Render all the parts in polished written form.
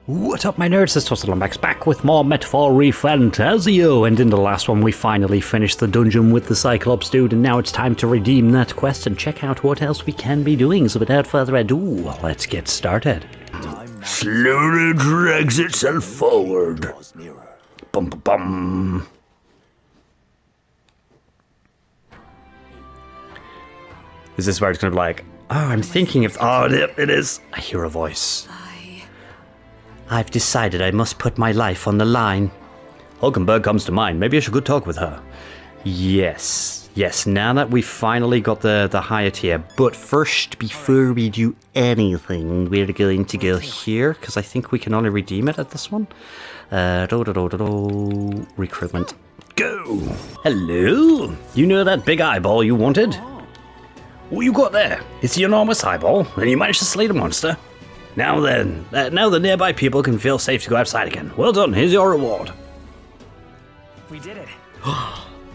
What up, my nerds? It's ToastedLombax back with more Metaphor-y Fantazio, and in the last one we finally finished the dungeon with the Cyclops dude, and now it's time to redeem that quest and check out what else we can be doing. So without further ado, let's get started. Slowly drags itself forward. Bum bum bum. Is this where it's gonna be like, oh, I'm thinking of... Oh, it is. I hear a voice. I've decided I must put my life on the line. Hulkenberg comes to mind. Maybe I should go talk with her. Yes. Now that we've finally got the higher tier. But first, before we do anything, we're going to go here, because I think we can only redeem it at this one. Recruitment. Go! Hello? You know that big eyeball you wanted? What you got there? It's the enormous eyeball, and you managed to slay the monster. Now then, now the nearby people can feel safe to go outside again. Well done, here's your reward. We did it.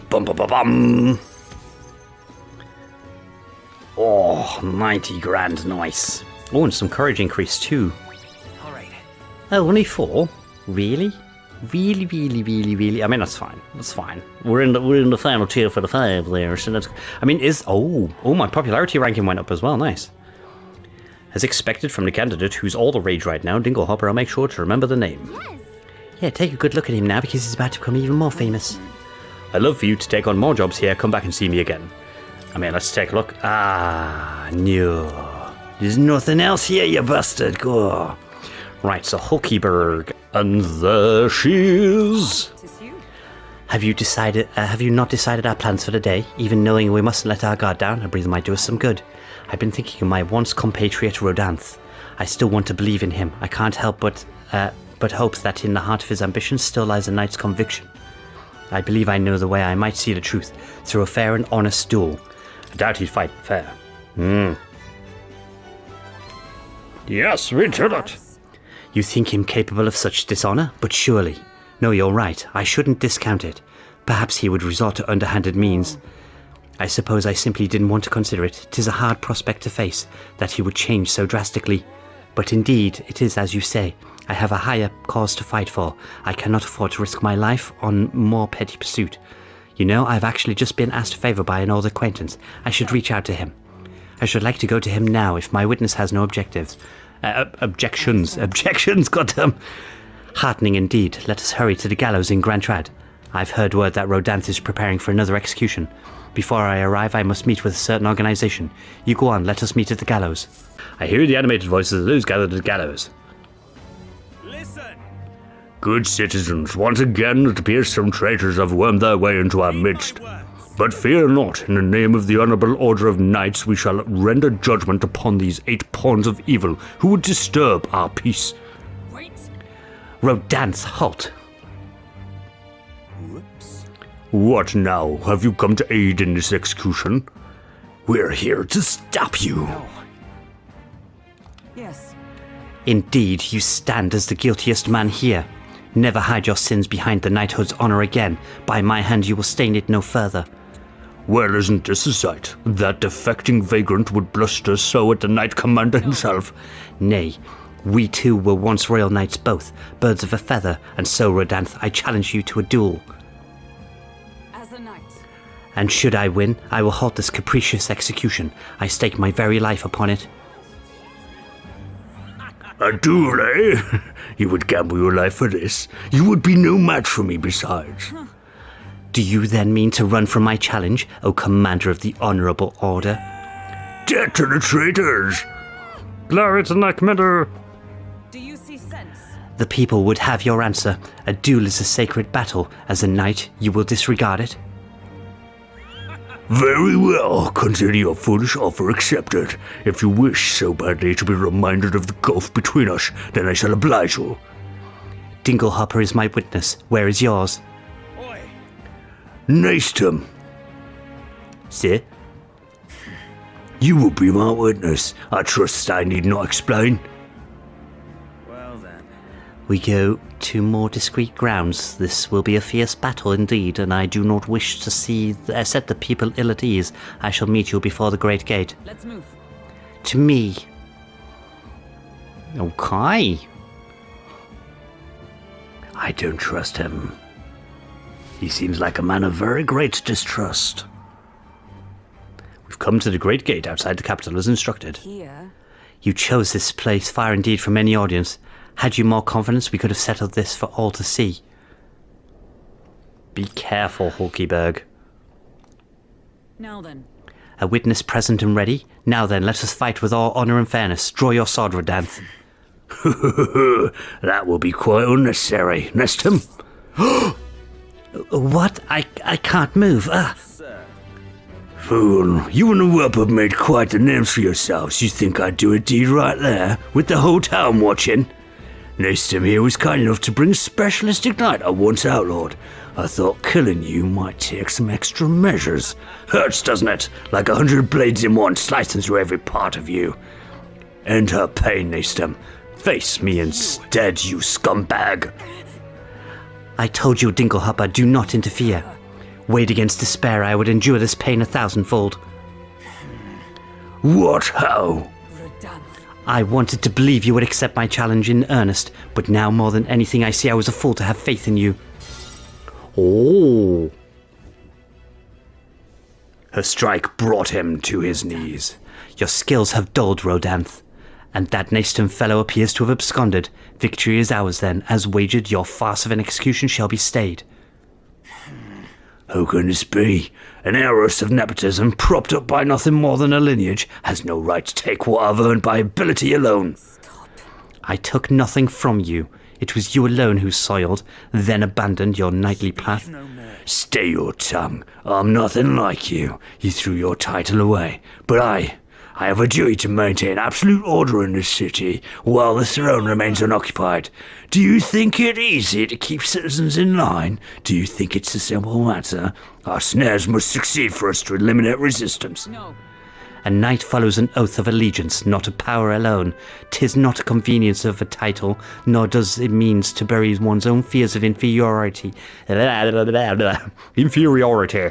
Bum bum bum bum. Oh, 90 grand, nice. Oh, and some courage increase too. Alright. Oh, only 4? Really? Really? I mean, that's fine. That's fine. We're in the final tier for the 5 there, so that's... I mean, my popularity ranking went up as well, nice. As expected from the candidate who's all the rage right now, Dinglehopper, I'll make sure to remember the name. Yes. Yeah, take a good look at him now because he's about to become even more famous. I'd love for you to take on more jobs here. Come back and see me again. I mean, let's take a look. Ah, no. There's nothing else here, you bastard. Go. Right, so Hulkenberg. And there she is. Have you not decided our plans for the day? Even knowing we mustn't let our guard down, a breather might do us some good. I've been thinking of my once compatriot Rodanth. I still want to believe in him. I can't help but hope that in the heart of his ambition still lies a knight's conviction. I believe I know the way I might see the truth, through a fair and honest duel. I doubt he'd fight fair. Yes, we did it. You think him capable of such dishonor? But surely... No, you're right. I shouldn't discount it. Perhaps he would resort to underhanded means. I suppose I simply didn't want to consider it. 'Tis a hard prospect to face, that he would change so drastically. But indeed, it is as you say. I have a higher cause to fight for. I cannot afford to risk my life on more petty pursuit. You know, I've actually just been asked a favor by an old acquaintance. I should reach out to him. I should like to go to him now, if my witness has no objectives. Objections, goddamn. Heartening indeed. Let us hurry to the gallows in Grand Trad. I've heard word that Rodanth is preparing for another execution. Before I arrive, I must meet with a certain organization. You go on, let us meet at the gallows. I hear the animated voices of those gathered at the gallows. Listen! Good citizens, once again it appears some traitors have wormed their way into our midst. But fear not, in the name of the Honourable Order of Knights we shall render judgment upon these 8 pawns of evil who would disturb our peace. Wait! Rodanth, halt! Whoops. What now? Have you come to aid in this execution? We're here to stop you. No. Yes. Indeed, you stand as the guiltiest man here. Never hide your sins behind the knighthood's honour again. By my hand you will stain it no further. Well, isn't this a sight? That defecting vagrant would bluster so at the Knight Commander himself. Nay, we two were once royal knights both, birds of a feather, and so, Rodanth, I challenge you to a duel. As a knight. And should I win, I will halt this capricious execution. I stake my very life upon it. A duel, eh? You would gamble your life for this. You would be no match for me besides. Do you then mean to run from my challenge, O Commander of the Honourable Order? Death to the traitors! Glory to the Knight Commander! Do you see sense? The people would have your answer. A duel is a sacred battle. As a knight, you will disregard it? Very well, consider your foolish offer accepted. If you wish so badly to be reminded of the gulf between us, then I shall oblige you. Dinglehopper is my witness. Where is yours? Oi! Nastum. Sir? You will be my witness. I trust I need not explain. Well then. We go to more discreet grounds. This will be a fierce battle indeed, and I do not wish to set the people ill at ease. I shall meet you before the great gate. Let's move. To me. Okay. I don't trust him. He seems like a man of very great distrust. We've come to the great gate outside the capital as instructed. Here? You chose this place far indeed from any audience. Had you more confidence, we could have settled this for all to see. Be careful, Hulkyberg. Now then. A witness present and ready. Now then, let us fight with all honour and fairness. Draw your sword, Rodanth. That will be quite unnecessary, Nestum. What? I can't move. Fool, you and the whelp have made quite the names for yourselves. You think I'd do a deed right there, with the whole town watching? Nestum here was kind enough to bring a specialist ignite I once outlawed. I thought killing you might take some extra measures. Hurts, doesn't it? Like 100 blades in one, slicing through every part of you. End her pain, Nestum. Face me instead, you scumbag. I told you, Dinglehopper, do not interfere. Weighed against despair, I would endure this pain 1,000-fold. What? How? I wanted to believe you would accept my challenge in earnest, but now more than anything I see I was a fool to have faith in you. Oh. Her strike brought him to his knees. Your skills have dulled, Rodanth, and that Nestum fellow appears to have absconded. Victory is ours then, as wagered your farce of an execution shall be stayed. Who can this be? An heiress of nepotism, propped up by nothing more than a lineage, has no right to take what I've earned by ability alone. I took nothing from you. It was you alone who soiled, then abandoned your knightly path. Stay your tongue. I'm nothing like you. You threw your title away. But I have a duty to maintain absolute order in this city while the throne remains unoccupied. Do you think it easy to keep citizens in line? Do you think it's a simple matter? Our snares must succeed for us to eliminate resistance. No. A knight follows an oath of allegiance, not of power alone. 'Tis not a convenience of a title, nor does it means to bury one's own fears of inferiority. Inferiority.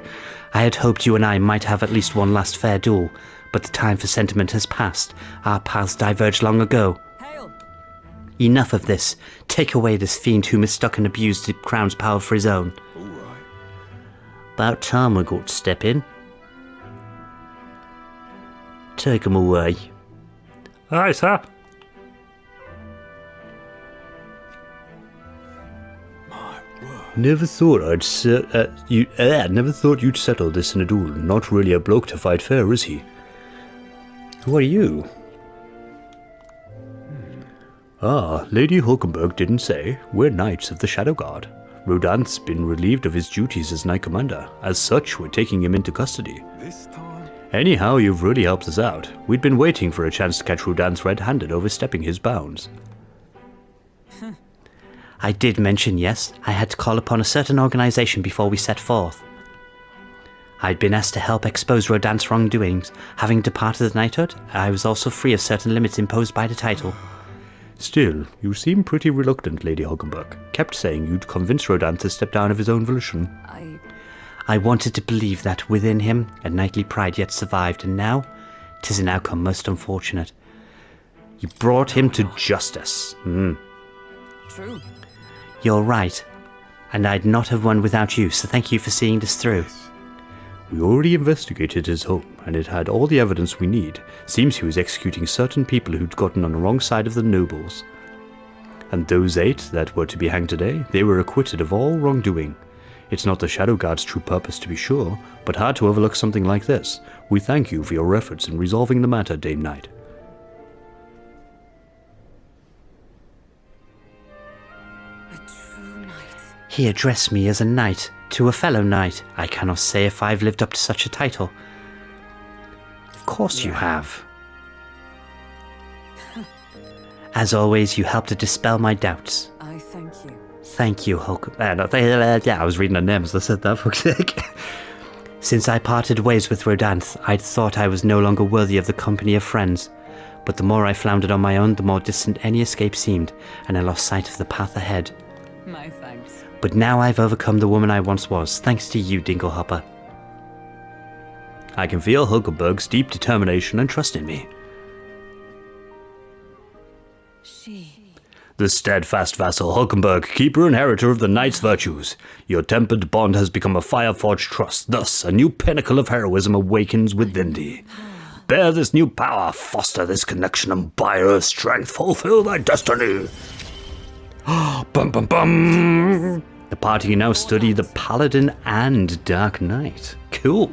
I had hoped you and I might have at least one last fair duel, but the time for sentiment has passed. Our paths diverged long ago. Hail! Enough of this. Take away this fiend who mistook and abused the crown's power for his own. All right. About time we got to step in. Take him away. Aye, sir. Never thought never thought you'd settle this in a duel. Not really a bloke to fight fair, is he? Who are you? Ah, Lady Hulkenberg didn't say. We're Knights of the Shadow Guard. Rodanth's been relieved of his duties as Knight Commander. As such, we're taking him into custody. This time? Anyhow, you've really helped us out. We'd been waiting for a chance to catch Rodanth red-handed overstepping his bounds. I did mention, yes, I had to call upon a certain organization before we set forth. I'd been asked to help expose Rodanth's wrongdoings. Having departed the knighthood, I was also free of certain limits imposed by the title. Still, you seem pretty reluctant, Lady Hulkenberg. Kept saying you'd convince Rodanth to step down of his own volition. I wanted to believe that within him a knightly pride yet survived, and now 'tis an outcome most unfortunate. You brought him to justice. True. You're right, and I'd not have won without you, so thank you for seeing this through. We already investigated his home, and it had all the evidence we need. Seems he was executing certain people who'd gotten on the wrong side of the nobles. And those 8 that were to be hanged today, they were acquitted of all wrongdoing. It's not the Shadow Guard's true purpose, to be sure, but hard to overlook something like this. We thank you for your efforts in resolving the matter, Dame Knight. A true knight. He addressed me as a knight, to a fellow knight. I cannot say if I've lived up to such a title. Of course you have. As always, you helped to dispel my doubts. I thank you. Thank you, Hulk. I was reading the names. I said that, for fuck's sake. Since I parted ways with Rodanth, I'd thought I was no longer worthy of the company of friends. But the more I floundered on my own, the more distant any escape seemed, and I lost sight of the path ahead. My thanks. But now I've overcome the woman I once was, thanks to you, Dinglehopper. I can feel Hulkenberg's deep determination and trust in me. She. The steadfast vassal Hulkenberg, keeper and inheritor of the knight's virtues. Your tempered bond has become a fire-forged trust. Thus, a new pinnacle of heroism awakens within thee. Bear this new power, foster this connection, and by her strength fulfill thy destiny. Bum bum bum! The party can now study the Paladin and Dark Knight. Cool.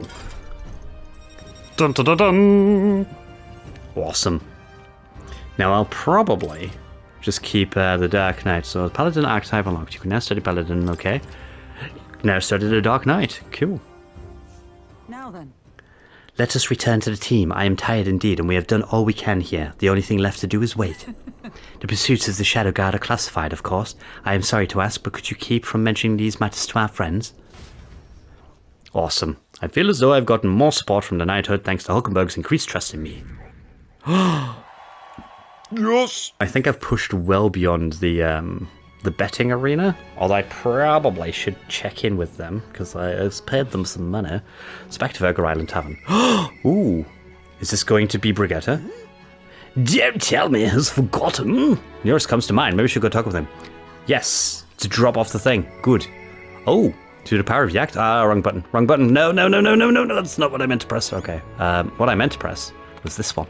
Dun dun dun dun! Awesome. Now I'll probably just keep the Dark Knight. So Paladin archetype unlocked. You can now study Paladin, okay. Now study the Dark Knight. Cool. Now then. Let us return to the team. I am tired indeed, and we have done all we can here. The only thing left to do is wait. The pursuits of the Shadow Guard are classified, of course. I am sorry to ask, but could you keep from mentioning these matters to our friends? Awesome. I feel as though I've gotten more support from the Knighthood thanks to Hulkenberg's increased trust in me. Yes! I think I've pushed well beyond the betting arena, although I probably should check in with them, because I've paid them some money. It's back to Virgo Island Tavern. Ooh, is this going to be Brigitta? Don't tell me he's forgotten. Nearest comes to mind. Maybe we should go talk with him. Yes, to drop off the thing. Good. Oh, to the power of Yacht. Ah, wrong button. Wrong button. No, that's not what I meant to press. Okay. What I meant to press was this one.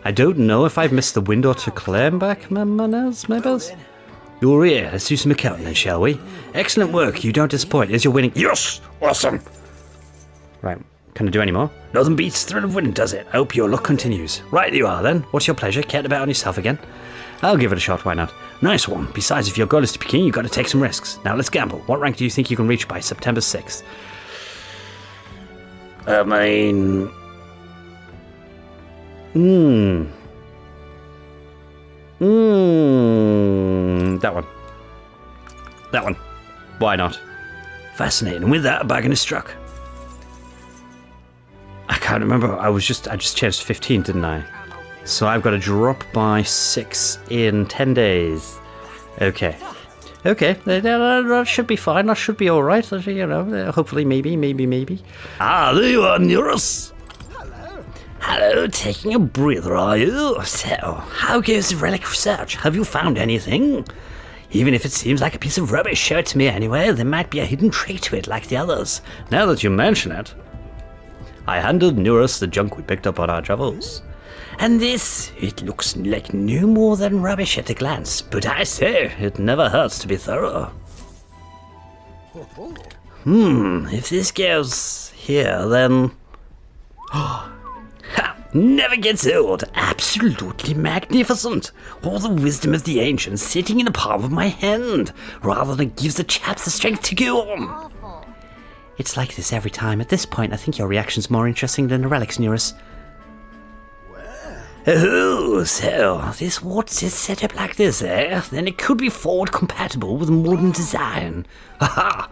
I don't know if I've missed the window to claim back my monies, maybe? You're here. Let's do some accounting then, shall we? Excellent work. You don't disappoint. Here's your winning. Yes! Awesome! Right. Can I do any more? Nothing beats the thrill of winning, does it? I hope your luck continues. Right you are then. What's your pleasure? Care to bet on yourself again? I'll give it a shot. Why not? Nice one. Besides, if your goal is to be king, you've got to take some risks. Now let's gamble. What rank do you think you can reach by September 6th? I mean... That one. That one. Why not? Fascinating. With that, a bargain is struck. I can't remember. I just changed 15, didn't I? So I've got to drop by 6 in 10 days. Okay. Okay, that should be fine. That should be all right. You know, hopefully, maybe. Ah, there you are, Neurus. Hello, taking a breather, are you? So, how goes the relic research? Have you found anything? Even if it seems like a piece of rubbish, show it to me anyway. There might be a hidden trait to it, like the others. Now that you mention it, I handed Neurus the junk we picked up on our travels. And this, it looks like no more than rubbish at a glance, but I say, it never hurts to be thorough. If this goes here, then... Never gets old. Absolutely magnificent. All the wisdom of the ancients sitting in the palm of my hand, rather than gives the chap the strength to go on. It's like this every time. At this point, I think your reaction's more interesting than the relics, Neurus. Oh, so this watch is set up like this, eh? Then it could be forward compatible with modern design. Haha!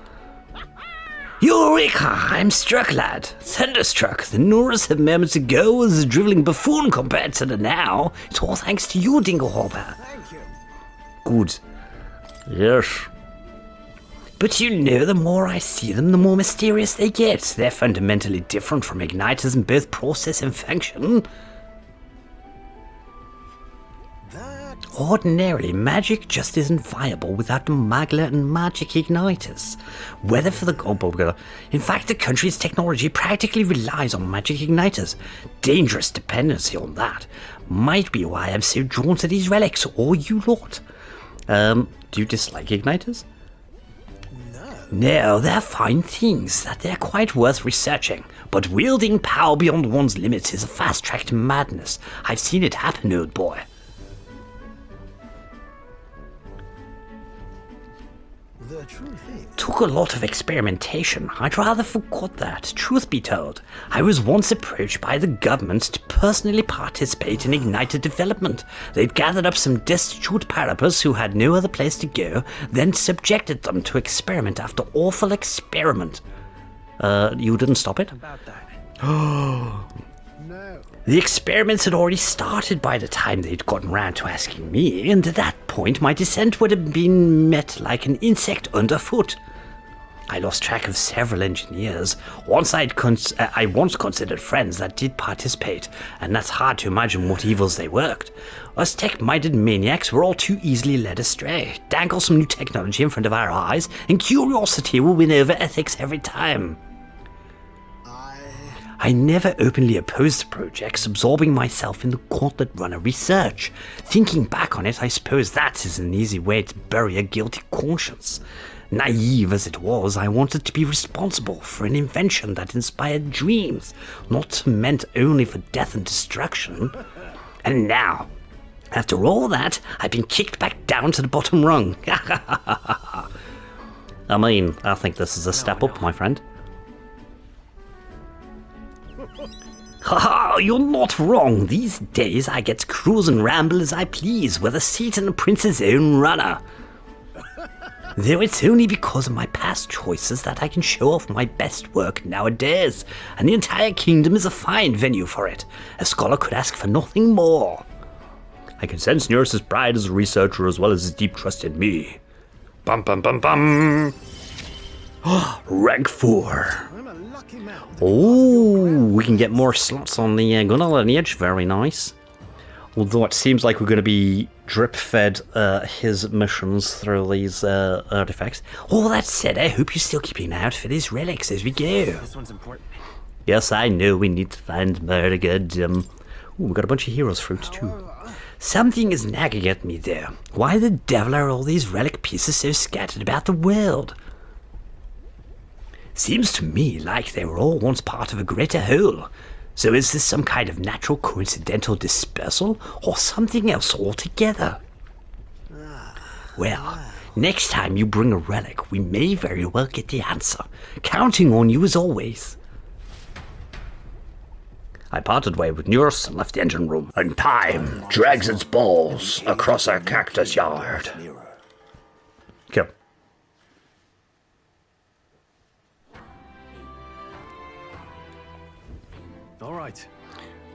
Eureka! I'm struck, lad. Thunderstruck. The Norris of moments ago was a drivelling buffoon compared to the now. It's all thanks to you, Dinglehopper. Thank you. Good. Yes. But you know, the more I see them, the more mysterious they get. They're fundamentally different from igniters in both process and function. Ordinarily, magic just isn't viable without the Magla and magic igniters. Whether for the... in fact, the country's technology practically relies on magic igniters. Dangerous dependency on that. Might be why I'm so drawn to these relics, or you lot. Do you dislike igniters? No, they're fine things, that they're quite worth researching. But wielding power beyond one's limits is a fast track to madness. I've seen it happen, old boy. The truth is, Took a lot of experimentation. I'd rather forgot that, truth be told. I was once approached by the government to personally participate in igniter development. They'd gathered up some destitute parapers who had no other place to go, then subjected them to experiment after awful experiment. You didn't stop it? about that. Oh. No. The experiments had already started by the time they'd gotten round to asking me, and at that point my dissent would have been met like an insect underfoot. I lost track of several engineers. I once considered friends that did participate, and that's hard to imagine what evils they worked. Us tech-minded maniacs were all too easily led astray. Dangle some new technology in front of our eyes, and curiosity will win over ethics every time. I never openly opposed the projects, absorbing myself in the gauntlet runner research. Thinking back on it, I suppose that is an easy way to bury a guilty conscience. Naive as it was, I wanted to be responsible for an invention that inspired dreams, not meant only for death and destruction. And now, after all that, I've been kicked back down to the bottom rung. I mean, I think this is a step up, my friend. Haha, you're not wrong. These days I get to cruise and ramble as I please, with a seat in the prince's own runner. Though it's only because of my past choices that I can show off my best work nowadays, and the entire kingdom is a fine venue for it. A scholar could ask for nothing more. I can sense Nurse's pride as a researcher as well as his deep trust in me. Bum bum bum bum. Rank 4. Oh, we can get more slots on the gunner lineage. Very nice. Although it seems like we're going to be drip-fed his missions through these artifacts. All that said, I hope you're still keeping an eye out for these relics as we go. This one's important. Yes, I know we need to find Murdergod. Ooh, we got a bunch of heroes fruits too. Something is nagging at me there. Why the devil are all these relic pieces so scattered about the world? Seems to me like they were all once part of a greater whole. So is this some kind of natural coincidental dispersal, or something else altogether? Well, next time you bring a relic, we may very well get the answer. Counting on you as always. I parted way with Nurse and left the engine room. And time drags its balls across our cactus yard. Kill.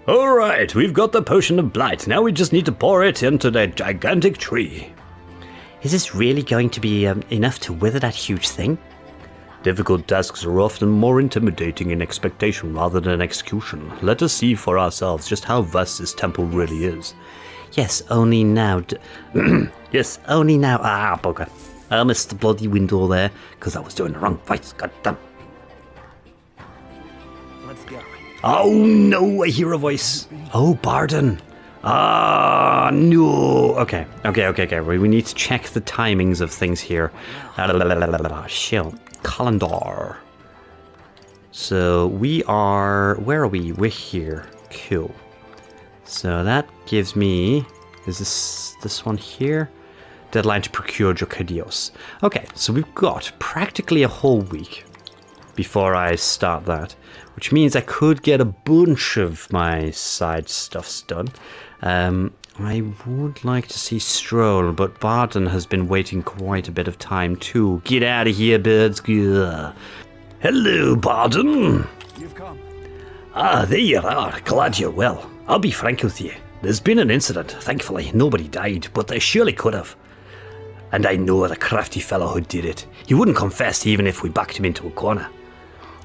Alright, we've got the potion of blight. Now we just need to pour it into that gigantic tree. Is this really going to be enough to wither that huge thing? Difficult tasks are often more intimidating in expectation rather than execution. Let us see for ourselves just how vast this temple really is. Yes, only now. Yes, only now. Ah, bugger. I missed the bloody window there because I was doing the wrong voice. Goddamn. Let's go. Oh no, I hear a voice. Oh, Barden. Ah, no. Okay. We need to check the timings of things here. Shit. Calendar. So we are. Where are we? We're here. Cool. So that gives me. Is this one here? Deadline to procure Jocadios. Okay, so we've got practically a whole week before I start that, which means I could get a bunch of my side stuffs done. I would like to see Stroll, but Barden has been waiting quite a bit of time too. Get out of here, birds. Ugh. Hello, Barden. You've come. Ah, there you are. Glad you're well. I'll be frank with you. There's been an incident. Thankfully, nobody died, but they surely could have. And I know the crafty fellow who did it. He wouldn't confess even if we backed him into a corner.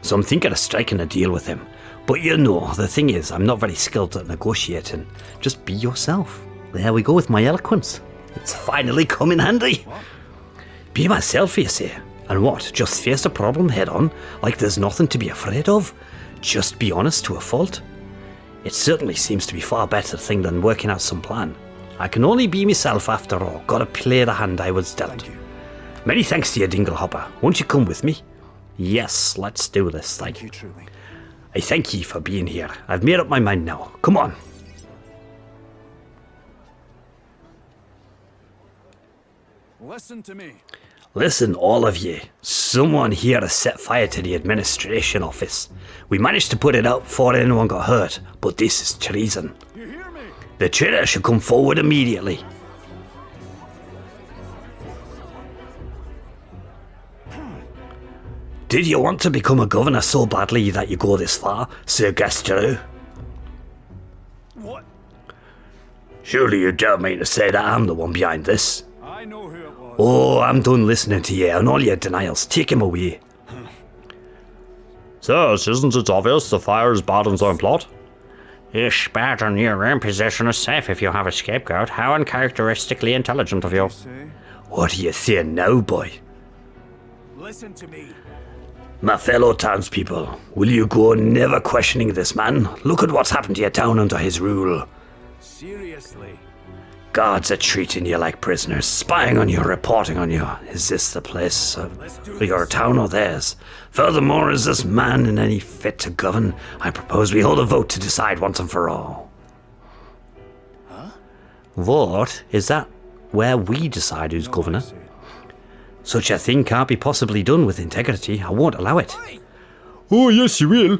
So I'm thinking of striking a deal with him. But you know, the thing is, I'm not very skilled at negotiating. Just be yourself. There we go with my eloquence. It's finally come in handy. What? Be myself, you say. And what, just face the problem head on, like there's nothing to be afraid of? Just be honest to a fault? It certainly seems to be far better thing than working out some plan. I can only be myself after all. Gotta play the hand I was dealt. Many thanks to you, Dinglehopper. Won't you come with me? Yes, let's do this thing. Thank you, truly. I thank ye for being here. I've made up my mind now. Come on. Listen to me. Listen, all of ye. Someone here has set fire to the administration office. We managed to put it out before anyone got hurt, but this is treason. You hear me? The traitor should come forward immediately. Did you want to become a governor so badly that you go this far, Sir Gastro? What? Surely you don't mean to say that I'm the one behind this. I know who it was. Oh, I'm done listening to you and all your denials. Take him away. Sirs, isn't it obvious the fire is Barden's own plot? Yes, Barden, your own position is safe if you have a scapegoat. How uncharacteristically intelligent of you. Say, What are you saying now, boy? listen to me. My fellow townspeople, will you go never questioning this man? Look at what's happened to your town under his rule. Seriously. Guards are treating you like prisoners, spying on you, reporting on you. Is this the place for your town or theirs? Furthermore, is this man in any fit to govern? I propose we hold a vote to decide once and for all. Vote? Is that where we decide who's governor? Such a thing can't be possibly done with integrity. I won't allow it. Oh, yes, you will.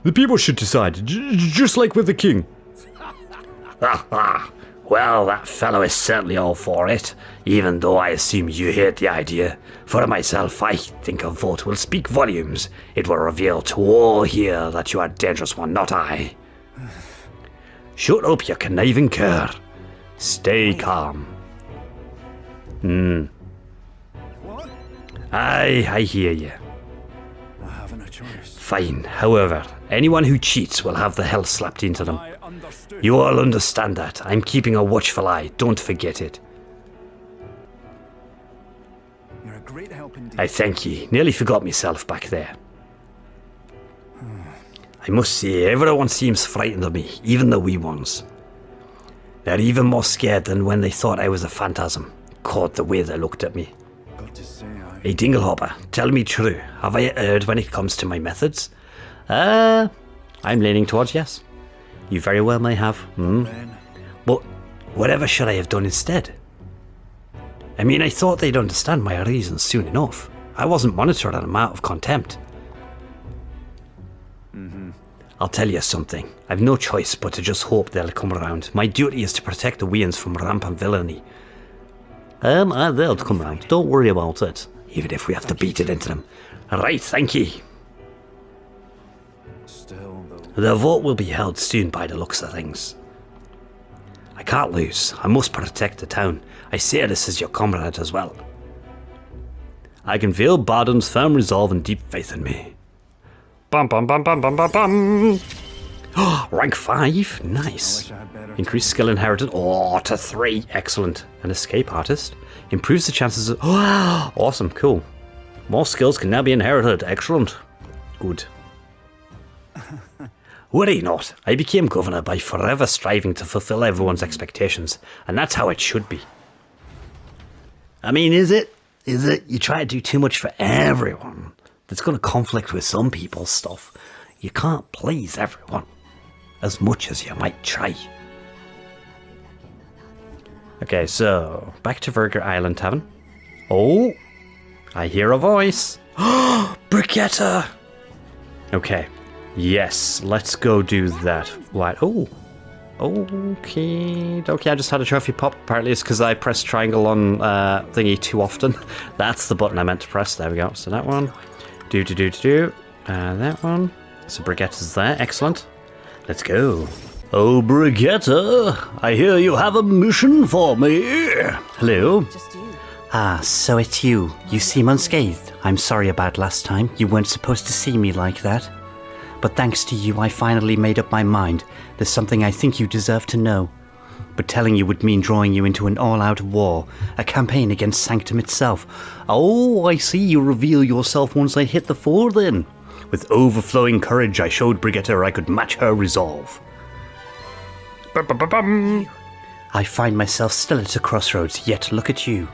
The people should decide, just like with the king. Well, that fellow is certainly all for it, even though I assume you hate the idea. For myself, I think a vote will speak volumes. It will reveal to all here that you are a dangerous one, not I. Shut up, you conniving cur. Stay calm. What? I hear you. I haven't a choice. Fine. However, anyone who cheats will have the hell slapped into them. I understood. You all understand that. I'm keeping a watchful eye. Don't forget it. You're a great help indeed. I thank ye. Nearly forgot myself back there. I must say, everyone seems frightened of me, even the wee ones. They're even more scared than when they thought I was a phantasm. Caught the way they looked at me. Got to say, Hey, Dinglehopper, tell me true. Have I erred when it comes to my methods? I'm leaning towards yes. You very well may have. then But whatever should I have done instead? I mean, I thought they'd understand my reasons soon enough. I wasn't monitoring them out of contempt. I'll tell you something. I've no choice but to just hope they'll come around. My duty is to protect the Weans from rampant villainy. They'll come round. Don't worry about it. Even if we have to beat it into them. Right, thank ye. still, though. The vote will be held soon by the looks of things. I can't lose. I must protect the town. I say this as your comrade as well. I can feel Barden's firm resolve and deep faith in me. Bum bum bum bum bum bum bum. Rank 5, I nice. wish I had better. Increased skill inherited, to 3, excellent. An escape artist improves the chances of, awesome, cool. More skills can now be inherited, excellent. Good. Worry not, I became governor by forever striving to fulfill everyone's expectations, and that's how it should be. I mean, is it? You try to do too much for everyone. That's going to conflict with some people's stuff. You can't please everyone, as much as you might try. Okay, so, back to Virger Island Tavern. Oh, I hear a voice. Briquetta! Okay, yes, let's go do that. What? Oh, okay, I just had a trophy pop. Apparently it's because I pressed triangle on thingy too often. That's the button I meant to press. There we go. So that one. That one. So Briquetta's there. Excellent. Let's go. Oh, Briquetta, I hear you have a mission for me. Hello. Just you. Ah, so it's you. You seem unscathed. I'm sorry about last time. You weren't supposed to see me like that. But thanks to you, I finally made up my mind. There's something I think you deserve to know. But telling you would mean drawing you into an all-out war, a campaign against Sanctum itself. Oh, I see you reveal yourself once I hit the floor then. With overflowing courage, I showed Briquetta I could match her resolve. Ba-ba-ba-bum. I find myself still at a crossroads, yet look at you.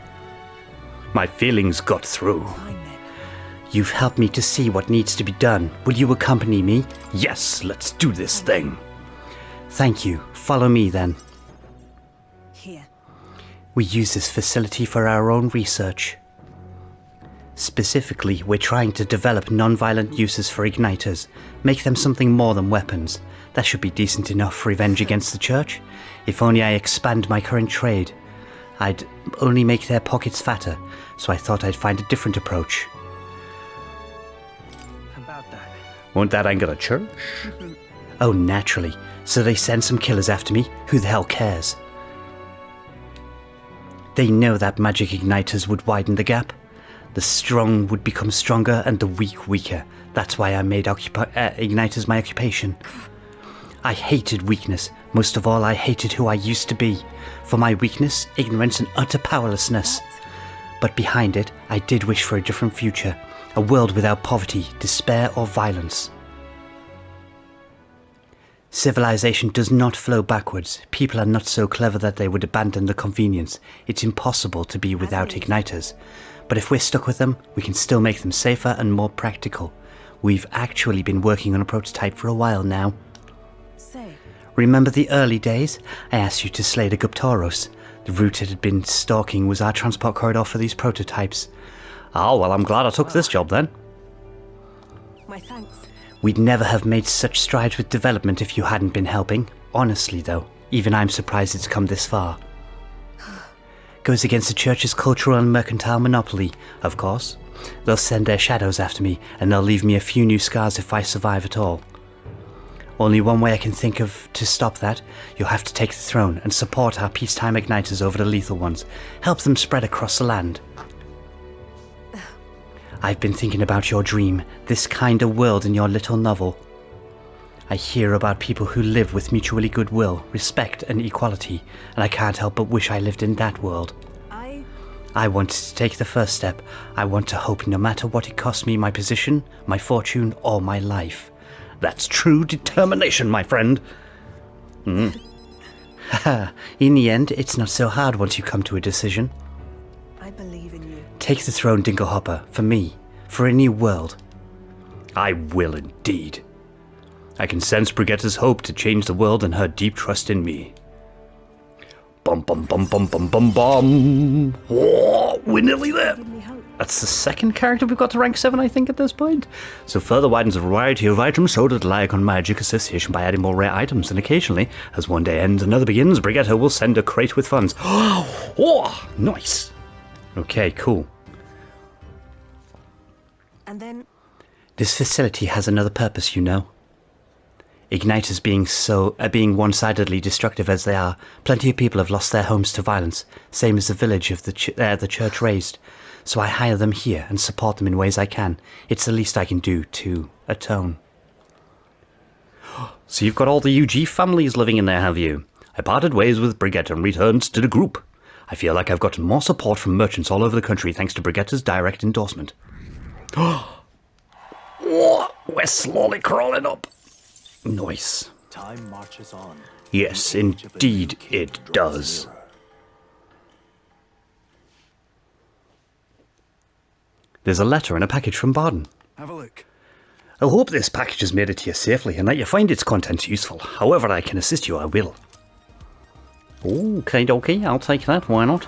My feelings got through. Fine then. You've helped me to see what needs to be done. Will you accompany me? Yes, let's do this thing. Thank you. Follow me then. Here. We use this facility for our own research. Specifically, we're trying to develop non-violent uses for igniters, make them something more than weapons. That should be decent enough for revenge against the church. If only I expand my current trade. I'd only make their pockets fatter, so I thought I'd find a different approach. About that. Won't that anger the church? Oh, naturally. So they send some killers after me? Who the hell cares? They know that magic igniters would widen the gap. The strong would become stronger and the weak weaker. That's why I made igniters my occupation. I hated weakness. Most of all, I hated who I used to be. For my weakness, ignorance and utter powerlessness. But behind it, I did wish for a different future. A world without poverty, despair or violence. Civilization does not flow backwards. People are not so clever that they would abandon the convenience. It's impossible to be without igniters. But if we're stuck with them, we can still make them safer and more practical. We've actually been working on a prototype for a while now. Say, Remember the early days? I asked you to slay the Guptoros. The route it had been stalking was our transport corridor for these prototypes. Oh, well, I'm glad I took this job then. my thanks. We'd never have made such strides with development if you hadn't been helping. Honestly, though, even I'm surprised it's come this far. Goes against the church's cultural and mercantile monopoly, of course. They'll send their shadows after me, and they'll leave me a few new scars if I survive at all. Only one way I can think of to stop that. You'll have to take the throne and support our peacetime igniters over the lethal ones. Help them spread across the land. I've been thinking about your dream, this kind of world in your little novel. I hear about people who live with mutually goodwill, respect and equality, and I can't help but wish I lived in that world. I wanted to take the first step. I want to hope no matter what it costs me, my position, my fortune, or my life. That's true determination, my friend. In the end, it's not so hard once you come to a decision. I believe in you. Take the throne, Dinglehopper, for me, for a new world. I will indeed. I can sense Brigette's hope to change the world and her deep trust in me. Bum bum bum bum bum bum bum. Whoa, we're nearly there. Give me hope. That's the second character we've got to rank 7, I think, at this point. So further widens the variety of items, so does rely on magic association by adding more rare items, and occasionally, as one day ends, another begins, Brigetta will send a crate with funds. Oh, nice. Okay, cool. And then This facility has another purpose, you know. Igniters being one-sidedly destructive as they are, plenty of people have lost their homes to violence, same as the village of the church raised. So I hire them here and support them in ways I can. It's the least I can do to atone. So you've got all the UG families living in there, have you? I parted ways with Brigette and returned to the group. I feel like I've got more support from merchants all over the country thanks to Brigette's direct endorsement. We're slowly crawling up. Nice. Time marches on. Yes, indeed it does. There's a letter and a package from Barden. Have a look. I hope this package has made it to you safely and that you find its contents useful. However I can assist you, I will. Okay, dokie, I'll take that, why not?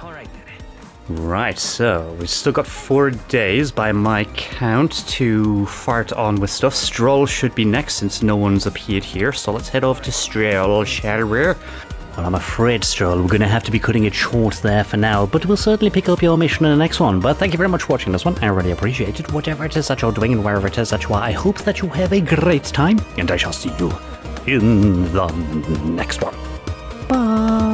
Alright then. Right, so we've still got 4 days by my count to fart on with stuff. Stroll should be next since no one's appeared here, so let's head over to Stroll, shall we? Well, I'm afraid, Stroll, we're going to have to be cutting it short there for now, but we'll certainly pick up your mission in the next one. But thank you very much for watching this one. I really appreciate it. Whatever it is that you're doing and wherever it is that you are, I hope that you have a great time, and I shall see you in the next one. Bye!